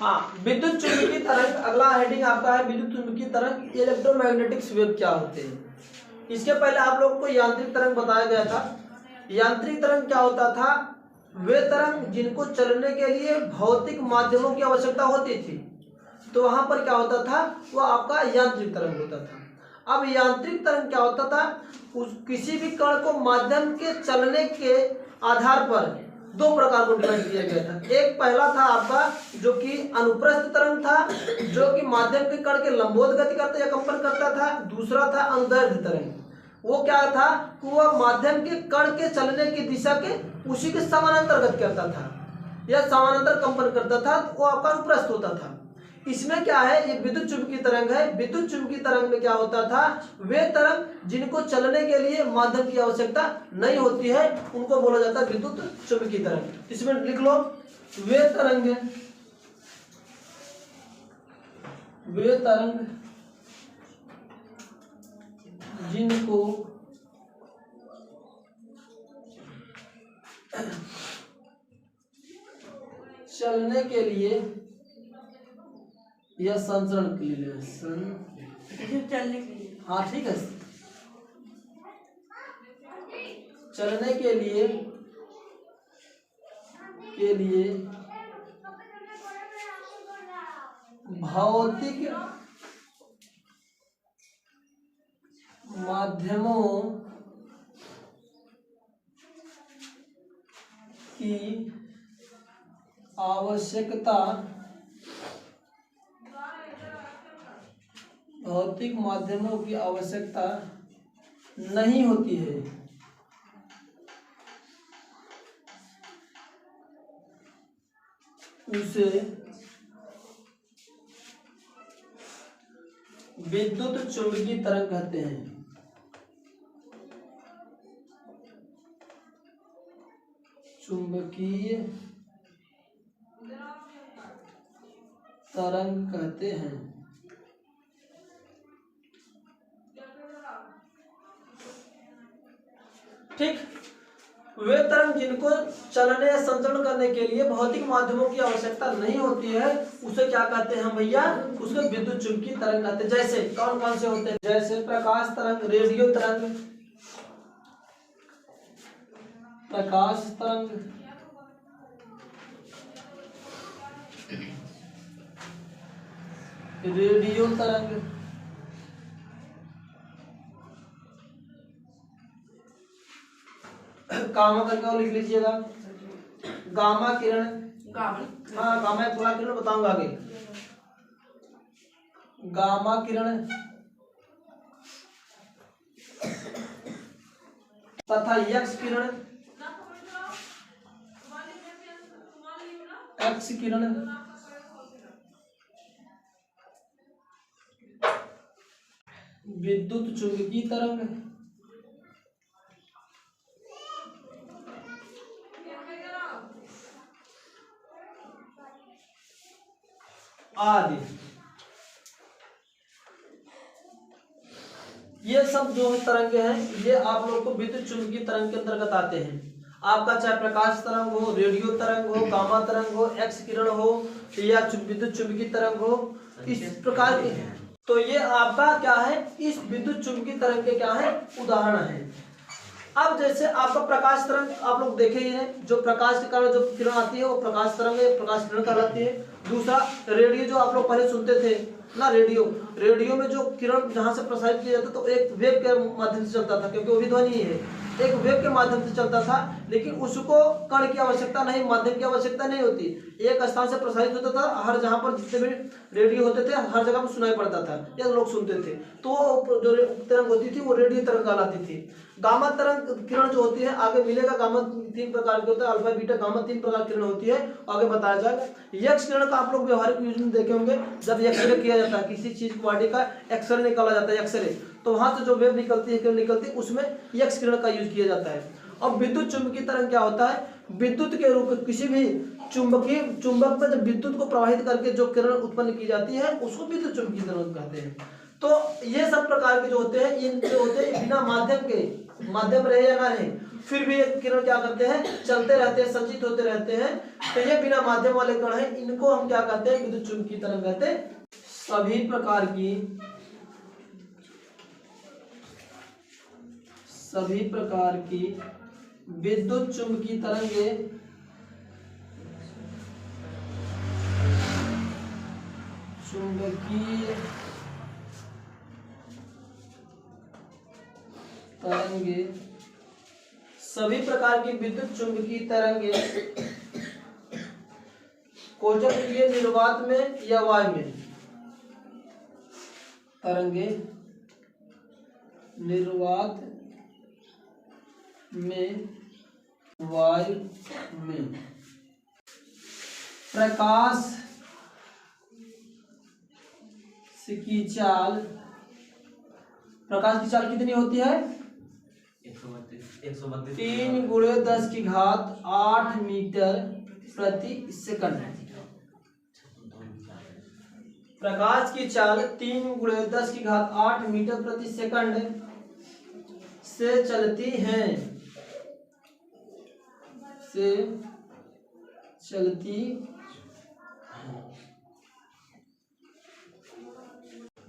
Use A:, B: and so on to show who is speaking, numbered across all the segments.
A: हाँ, विद्युत चुंबकीय तरंग, अगला हेडिंग आपका है विद्युत चुंबकीय तरंग, इलेक्ट्रोमैग्नेटिक्स वेव क्या होते हैं। इसके पहले आप लोगों को यांत्रिक तरंग बताया गया था। यांत्रिक तरंग क्या होता था, वे तरंग जिनको चलने के लिए भौतिक माध्यमों की आवश्यकता होती थी, तो वहां पर क्या होता था, वो आपका यांत्रिक तरंग होता था। अब यांत्रिक तरंग क्या होता था, किसी भी कण को माध्यम के चलने के आधार पर दो प्रकार को डिवाइड किया गया था। एक पहला था आपका जो कि अनुप्रस्थ तरंग था, जो कि माध्यम के कण के लंबवत गति करता या कंपन करता था। दूसरा था अनुदैर्ध्य तरंग, वो क्या था कि वह माध्यम के कण के चलने की दिशा के उसी के समानांतर गति करता था या समानांतर कंपन करता था, वो आपका अनुप्रस्थ होता था। इसमें क्या है, ये विद्युत चुंबकीय तरंग है। विद्युत चुंबकीय तरंग में क्या होता था, वे तरंग जिनको चलने के लिए माध्यम की आवश्यकता नहीं होती है उनको बोला जाता है विद्युत चुंबकीय तरंग। इसमें लिख लो, वे तरंग जिनको चलने के लिए या संचरण के लिए
B: चलने के लिए,
A: हाँ ठीक है, चलने के लिए भौतिक माध्यमों की आवश्यकता, भौतिक माध्यमों की आवश्यकता नहीं होती है, उसे विद्युत चुंबकीय तरंग कहते हैं। चुंबकीय तरंग कहते हैं। ठीक, वे तरंग जिनको चलने या संचरण करने के लिए भौतिक माध्यमों की आवश्यकता नहीं होती है उसे क्या कहते हैं भैया, उसको विद्युत चुंबकीय तरंग कहते हैं। जैसे कौन कौन से होते हैं, जैसे प्रकाश तरंग, रेडियो तरंग, प्रकाश तरंग, रेडियो तरंग, गामा करके और लिख लीजिएगा, गामा किरण, हाँ गामा एक पूरा किरण बताऊंगा आगे, गामा किरण तथा एक्स किरण, एक्स किरण, विद्युत चुंबकीय तरंग आदि, ये सब जो तरंगे हैं ये आप लोग को विद्युत चुंबकीय तरंग के अंतर्गत आते हैं। आपका चाहे प्रकाश तरंग हो, रेडियो तरंग हो, गामा तरंग हो, एक्स किरण हो या विद्युत चुंबकीय तरंग हो, इस प्रकार के, तो ये आपका क्या है, इस विद्युत चुंबकीय तरंग के क्या है, उदाहरण है। अब जैसे आपका प्रकाश तरंग आप लोग देखे ही हैं, जो प्रकाश के कारण जो किरण आती है वो प्रकाश तरंग है, प्रकाश किरण कहलाती है। दूसरा रेडियो, जो आप लोग पहले सुनते थे ना, रेडियो में जो किरण जहां से प्रसारित किया जाता तो एक वेव के माध्यम से चलता था, क्योंकि वो भी ध्वनि ही है, एक वेव के माध्यम से चलता था, लेकिन उसको कण की आवश्यकता नहीं, माध्यम की आवश्यकता नहीं होती, एक स्थान से प्रसारित होता था, हर जहां पर जितने भी रेडियो होते थे हर जगह पर सुनाई पड़ता था या लोग सुनते थे, तो जो तरंग होती थी वो रेडियो तरंग कहलाती थी। गामा तरंग किरण जो होती है, आगे मिलेगा, गामा 3 प्रकार के होता है, अल्फा बीटा गामा 3 प्रकार की किरण होती है, आगे बताया जाएगा। एक्स किरण का आप लोग व्यवहारिक यूज में देखे होंगे, जब एक्सरे किया जाता है किसी चीज बॉडी का, एक्सरे निकाला जाता है, एक्सरे, तो वहां से जो वेव निकलती है, किरण निकलती है, उसमें एक्स किरण का यूज किया जाता है। अब विद्युत चुंबकीय तरंग क्या होता है, विद्युत के रूप में किसी भी चुंबक में जब विद्युत को प्रवाहित करके जो किरण उत्पन्न की जाती है उसको विद्युत चुंबकीय तरंग कहते हैं। तो ये सब प्रकार के जो होते हैं, इन जो होते हैं बिना माध्यम के, माध्यम रहे या ना रहे, फिर भी ये किरण क्या करते हैं, चलते रहते हैं, संचित होते रहते हैं। तो ये बिना माध्यम वाले कण हैं, इनको हम क्या कहते हैं, विद्युत चुम्बकीय तरंग कहते हैं। सभी प्रकार की विद्युत चुम्बकीय तरंगें सभी प्रकार की विद्युत चुम्बकीय तरंगें कोष्ठक लिए निर्वात में या वायु में, तरंगें निर्वात में वायु में प्रकाश की चाल कितनी होती है, 3 × 10⁸ मीटर प्रति सेकंड। प्रकाश की चाल 3 × 10⁸ मीटर प्रति सेकंड से चलती है,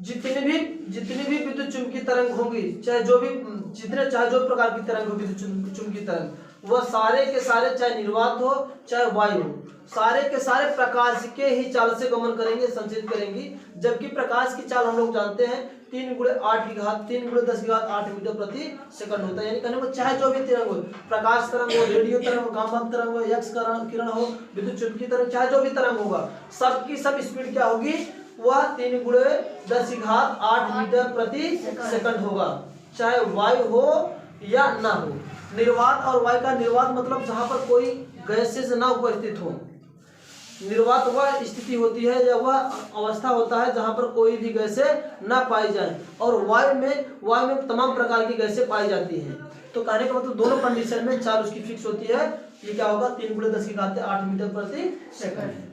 A: जितनी भी विद्युत चुम्बकीय तरंग होंगी, चाहे जो प्रकार की तरंग हो विद्युत चुम्बकीय तरंग, वह सारे के सारे चाहे निर्वात हो चाहे वायु हो, सारे के सारे प्रकाश के ही चाल से गमन करेंगे, संचरित करेंगी। जबकि प्रकाश की चाल हम लोग जानते हैं 3 × 10⁸ मीटर प्रति सेकंड होता है। यानी कहने को चाहे जो भी तरंग हो, प्रकाश तरंग हो, रेडियो तरंग हो, गामा तरंग हो, एक्स किरण हो, विद्युत चुम्बकीय तरंग, चाहे जो भी तरंग होगा, सबकी सब स्पीड क्या होगी, वह 3 × 10⁸ मीटर प्रति सेकंड होगा, चाहे वायु हो या ना हो। निर्वात और वायु का निर्वात मतलब जहां पर कोई गैसेस ना उपस्थित हो। निर्वात वह स्थिति होती है या वह अवस्था होता है जहां पर कोई भी गैसें ना पाई जाए, और वायु में तमाम प्रकार की गैसें पाई जाती हैं। तो कहने का मतलब दोनों कंडीशन में चाल उसकी फिक्स होती है। ये क्या होगा, 3 × 10⁸ मीटर प्रति सेकंड।